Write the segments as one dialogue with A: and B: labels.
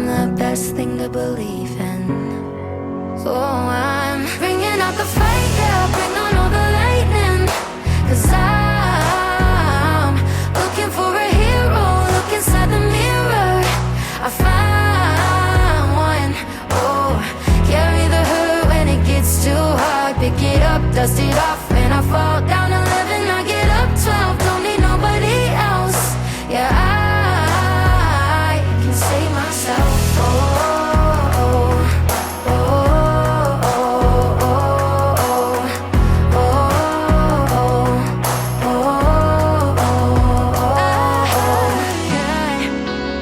A: the best thing to believe in. So I'm bringing out the fight, yeah, bring on all the lightning. 'Cause I'm looking for a hero, look inside the mirror. I find one, oh, carry the hurt when it gets too hard. Pick it up, dust it off, when I fall down 11, I get up 12. Don't need nobody else, yeah, I can save myself. Oh, oh, oh, oh,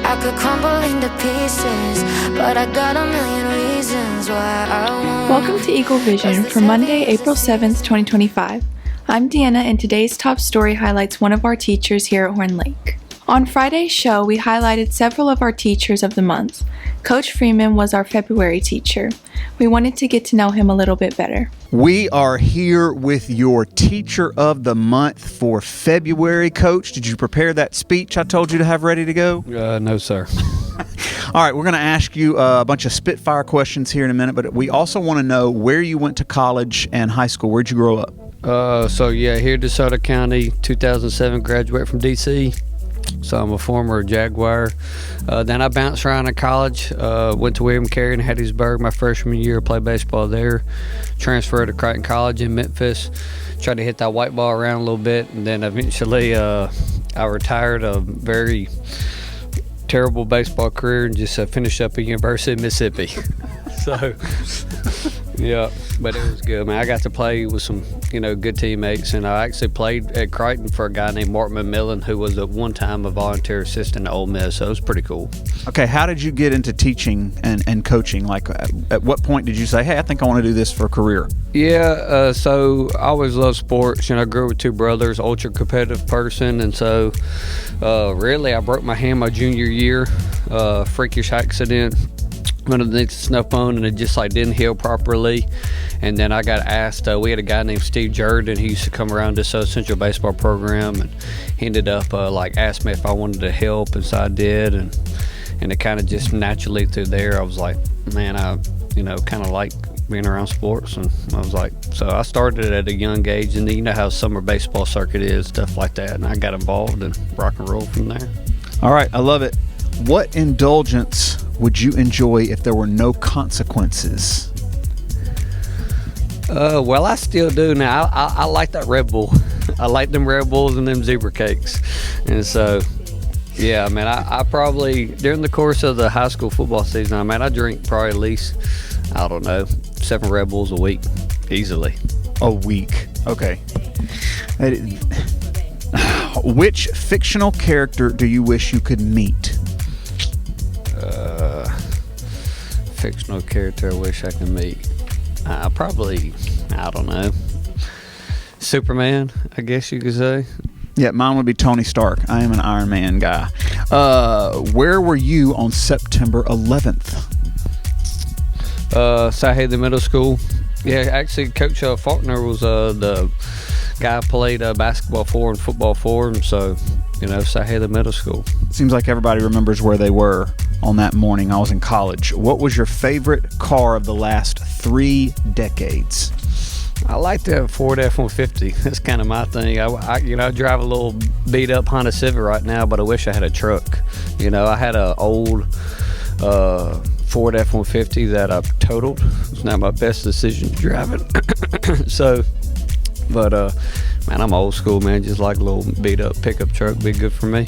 A: I could crumble into pieces, but I got a million reasons why I won't.
B: Welcome to Eagle Vision for Monday, April 7th, 2025. I'm Deanna, and today's top story highlights one of our teachers here at Horn Lake. On Friday's show, we highlighted several of our teachers of the month. Coach Freeman was our February teacher. We wanted to get to know him a little bit better.
C: We are here with your Teacher of the Month for February. Coach, did you prepare that speech I told you to have ready to go?
D: No, sir.
C: All right, we're going to ask you a bunch of spitfire questions here in a minute, but we also want to know where you went to college and high school. Where'd you grow up?
D: Here in DeSoto County, 2007, graduate from D.C., so I'm a former Jaguar. Then I bounced around in college, went to William Carey in Hattiesburg my freshman year, played baseball there, transferred to Crichton College in Memphis, tried to hit that white ball around a little bit, and then eventually I retired a very terrible baseball career and just finished up at University of Mississippi. So, yeah, but it was good, man. I got to play with some, good teammates, and I actually played at Crichton for a guy named Mark McMillan, who was at one time a volunteer assistant at Ole Miss, so it was pretty cool.
C: Okay, how did you get into teaching and coaching? Like, at what point did you say, hey, I think I want to do this for a career?
D: Yeah, so I always loved sports. I grew up with two brothers, ultra competitive person, and so really I broke my hand my junior year, freakish accident underneath the snow phone, and it just didn't heal properly. And then I got asked, we had a guy named Steve Jordan. He used to come around this Central baseball program, and he ended up asked me if I wanted to help, and so I did. And it kind of just naturally through there, I was like, man, I kind of like being around sports. And I was like, so I started at a young age, and you know how summer baseball circuit is, stuff like that, and I got involved in rock and roll from there.
C: All right, I love it. What indulgence would you enjoy if there were no consequences?
D: Well, I still do now. I like that Red Bull. I like them Red Bulls and them zebra cakes. And so, yeah, man, I probably, during the course of the high school football season, I drink probably at least, 7 Red Bulls a week, easily.
C: A week, okay. Which fictional character do you wish you could meet?
D: Fictional character I wish I could meet. Superman, I guess you could say.
C: Yeah, mine would be Tony Stark. I am an Iron Man guy. Where were you on September 11th?
D: South Middle School. Yeah, actually, Coach Faulkner was the guy I played basketball for and football for, and so, South Middle School.
C: Seems like everybody remembers where they were on that morning. I was in college. What was your favorite car of the last 3 decades?
D: I like that Ford F-150. That's kind of my thing. I drive a little beat up Honda Civic right now, but I wish I had a truck. I had an old Ford F-150 that I've totaled. It's not my best decision driving. So, but man, I'm old school, man. Just like a little beat up pickup truck, be good for me.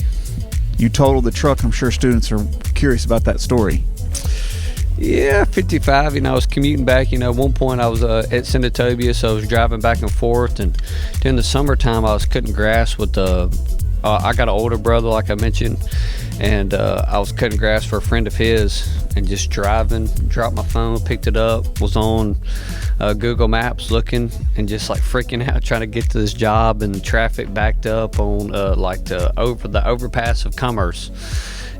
C: You totaled the truck. I'm sure students are curious about that story.
D: Yeah, 55. I was commuting back. At one point I was at Senatobia, so I was driving back and forth. And during the summertime, I was cutting grass with I got an older brother, like I mentioned, and I was cutting grass for a friend of his, and just driving, dropped my phone, picked it up, was on Google Maps looking, and just freaking out trying to get to this job, and the traffic backed up on the overpass of Commerce,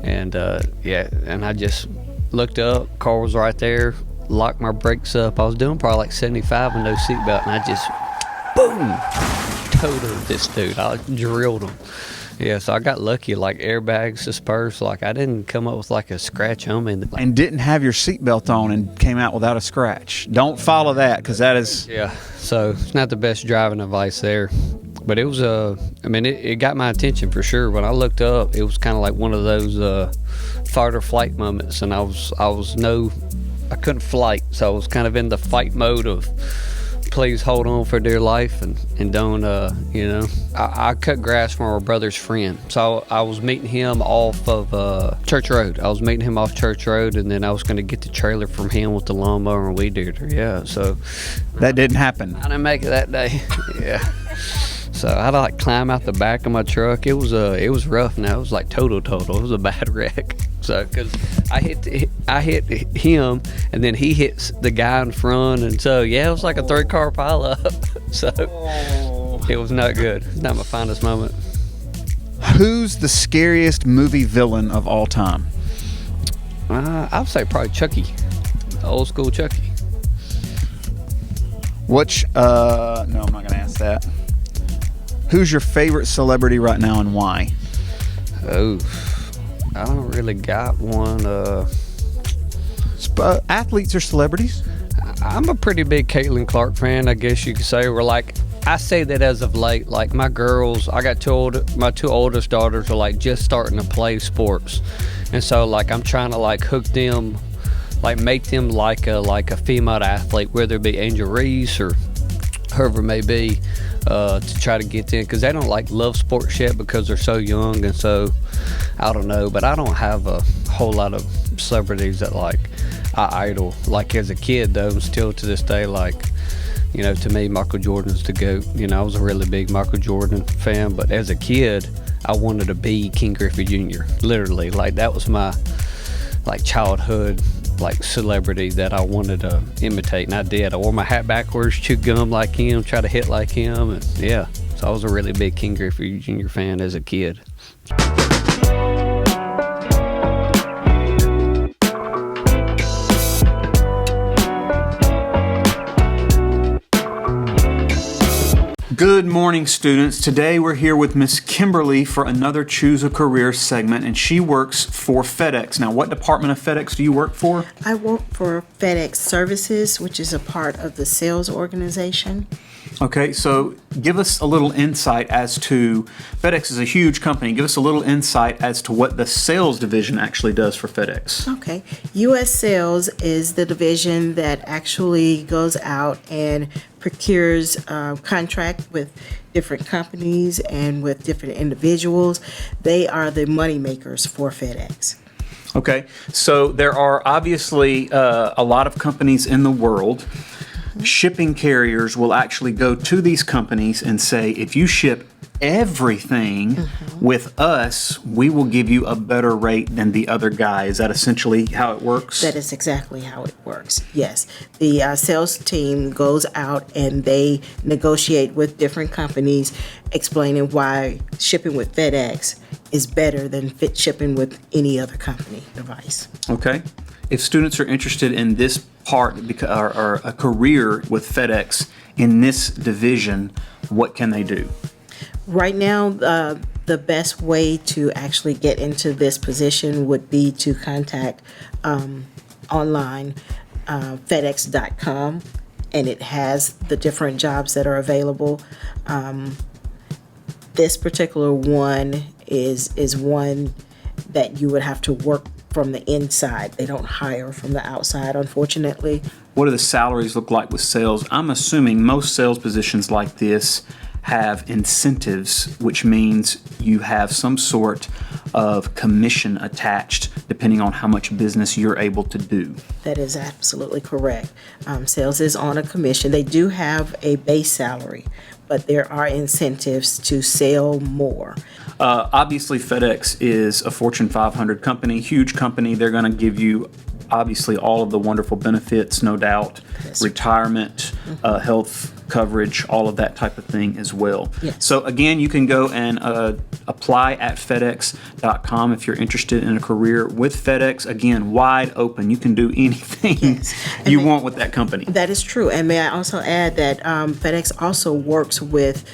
D: and and I just looked up, car was right there, locked my brakes up. I was doing probably 75 with no seatbelt, and I just boom totaled this dude. I drilled him. Yeah, so I got lucky, like airbags dispersed. Like I didn't come up with like a scratch on me.
C: And didn't have your seatbelt on and came out without a scratch. Don't follow that, because that is...
D: Yeah, so it's not the best driving advice there. But it was, it got my attention for sure. When I looked up, it was kind of like one of those fight or flight moments. And I couldn't flight. So I was kind of in the fight mode of, please hold on for dear life and don't, I cut grass for my brother's friend. So I was meeting him off of Church Road. I was meeting him off Church Road, and then I was going to get the trailer from him with the lawnmower and weed eater. Yeah, so.
C: That didn't happen.
D: I didn't make it that day. Yeah. So I had to like climb out the back of my truck. It was rough. Now it was like total. It was a bad wreck. So because I hit him, and then he hits the guy in front, and so yeah, it was like a 3-car pileup. So it was not good. It's not my finest moment.
C: Who's the scariest movie villain of all time?
D: I would say probably Chucky, old school Chucky.
C: Which no, I'm not gonna ask that. Who's your favorite celebrity right now and why?
D: Oh, I don't really got one.
C: Athletes or celebrities?
D: I'm a pretty big Caitlin Clark fan, I guess you could say. I say that as of late. Like my girls, I got my 2 oldest daughters are like just starting to play sports, and so like I'm trying to like hook them, like make them like a female athlete, whether it be Angel Reese or whoever it may be, to try to get them, because they don't like love sports yet because they're so young. And so I don't know, but I don't have a whole lot of celebrities that like I idol. Like as a kid though, and still to this day, like, to me Michael Jordan's the GOAT. I was a really big Michael Jordan fan, but as a kid I wanted to be King Griffey Jr. Literally, like that was my like childhood like celebrity that I wanted to imitate, and I did. I wore my hat backwards, chewed gum like him, tried to hit like him, and yeah. So I was a really big King Griffey Jr. fan as a kid.
C: Good morning, students. Today we're here with Miss Kimberly for another Choose a Career segment, and she works for FedEx. Now, what department of FedEx do you work for?
E: I work for FedEx Services, which is a part of the sales organization.
C: Okay, so give us a little insight as to, FedEx is a huge company. Give us a little insight as to what the sales division actually does for FedEx.
E: Okay. U.S. Sales is the division that actually goes out and procures contract with different companies and with different individuals. They are the money makers for FedEx.
C: Okay, so there are obviously a lot of companies in the world. Shipping carriers will actually go to these companies and say, if you ship everything with us, we will give you a better rate than the other guy. Is that essentially how it works?
E: That is exactly how it works, yes. The sales team goes out and they negotiate with different companies, explaining why shipping with FedEx is better than shipping with any other company device.
C: Okay. If students are interested in this part or a career with FedEx in this division, what can they do?
E: Right now, the best way to actually get into this position would be to contact online FedEx.com, and it has the different jobs that are available. This particular one is one that you would have to work from the inside. They don't hire from the outside, unfortunately.
C: What do the salaries look like with sales? I'm assuming most sales positions like this have incentives, which means you have some sort of commission attached depending on how much business you're able to do.
E: That is absolutely correct. Sales is on a commission. They do have a base salary, but there are incentives to sell more.
C: Obviously, FedEx is a Fortune 500 company, huge company. They're going to give you obviously all of the wonderful benefits, no doubt, retirement, health coverage, all of that type of thing as well.
E: Yes.
C: So again, you can go and apply at FedEx.com if you're interested in a career with FedEx. Again, wide open. You can do anything you want with that company.
E: That is true. And may I also add that FedEx also works with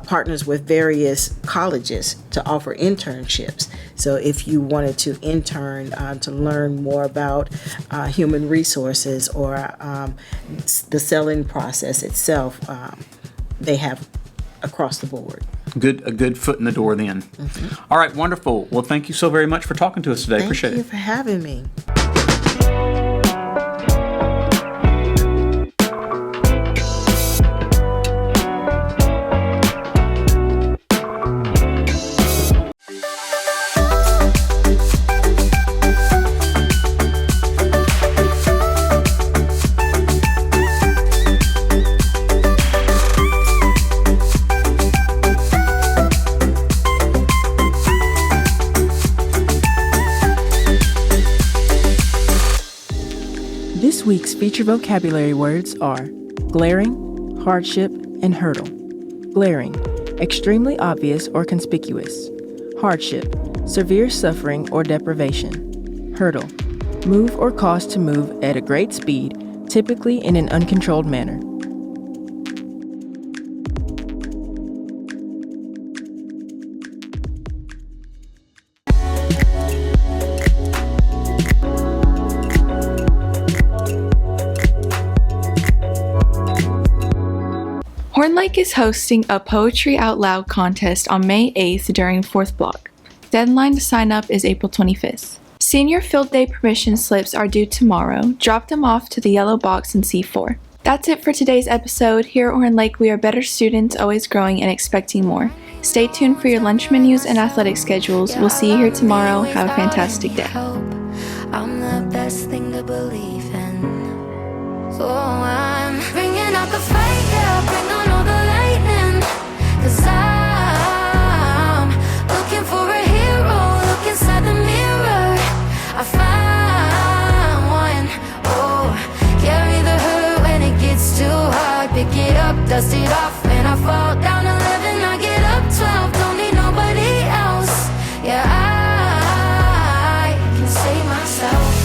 E: partners with various colleges to offer internships. So if you wanted to intern to learn more about human resources or the selling process itself, they have across the board.
C: A good foot in the door then. All right, wonderful. Well, thank you so very much for talking to us today. Appreciate
E: Thank you
C: it.
E: for having me.
F: This week's feature vocabulary words are glaring, hardship, and hurdle. Glaring, extremely obvious or conspicuous. Hardship, severe suffering or deprivation. Hurdle, move or cause to move at a great speed, typically in an uncontrolled manner.
B: Horn Lake is hosting a Poetry Out Loud contest on May 8th during 4th block. Deadline to sign up is April 25th. Senior field day permission slips are due tomorrow. Drop them off to the yellow box in C4. That's it for today's episode. Here at Horn Lake, we are better students, always growing and expecting more. Stay tuned for your lunch menus and athletic schedules. We'll see you here tomorrow. Have a fantastic day.
A: I'm the best thing to believe in. So I'm bringing out the fight, yeah, bring on all the lightning. 'Cause I'm looking for a hero, look inside the mirror. I find one, oh, carry the hurt when it gets too hard. Pick it up, dust it off, and I fall down 11, I get up 12, don't need nobody else. Yeah, I can save myself,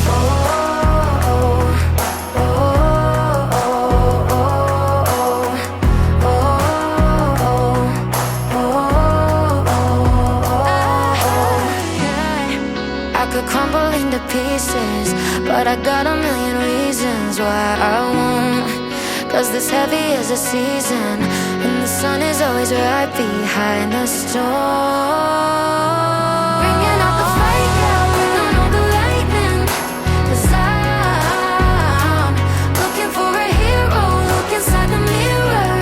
A: crumble into pieces, but I got a million reasons why I won't. 'Cause this heavy is a season, and the sun is always right behind the storm. Bringing out the fight, yeah, bring on all the lightning. 'Cause I'm looking for a hero, look inside the mirror.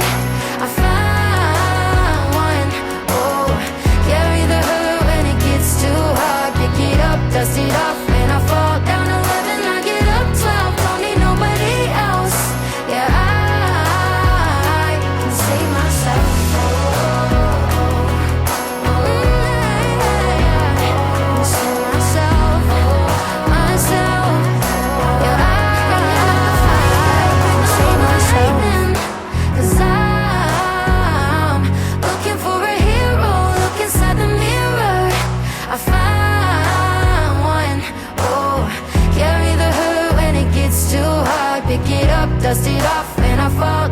A: I find one, oh, carry the hurt when it gets too hard. Pick it up, dust it off, and I fall down 11, I get up 12, don't need nobody else. Yeah, I can save myself. Can save myself, myself. Yeah, I can save myself. 'Cause I'm looking for a hero, look inside the mirror. I find one, oh, carry the hurt when it gets too hard. Pick it up, dust it off, and I fall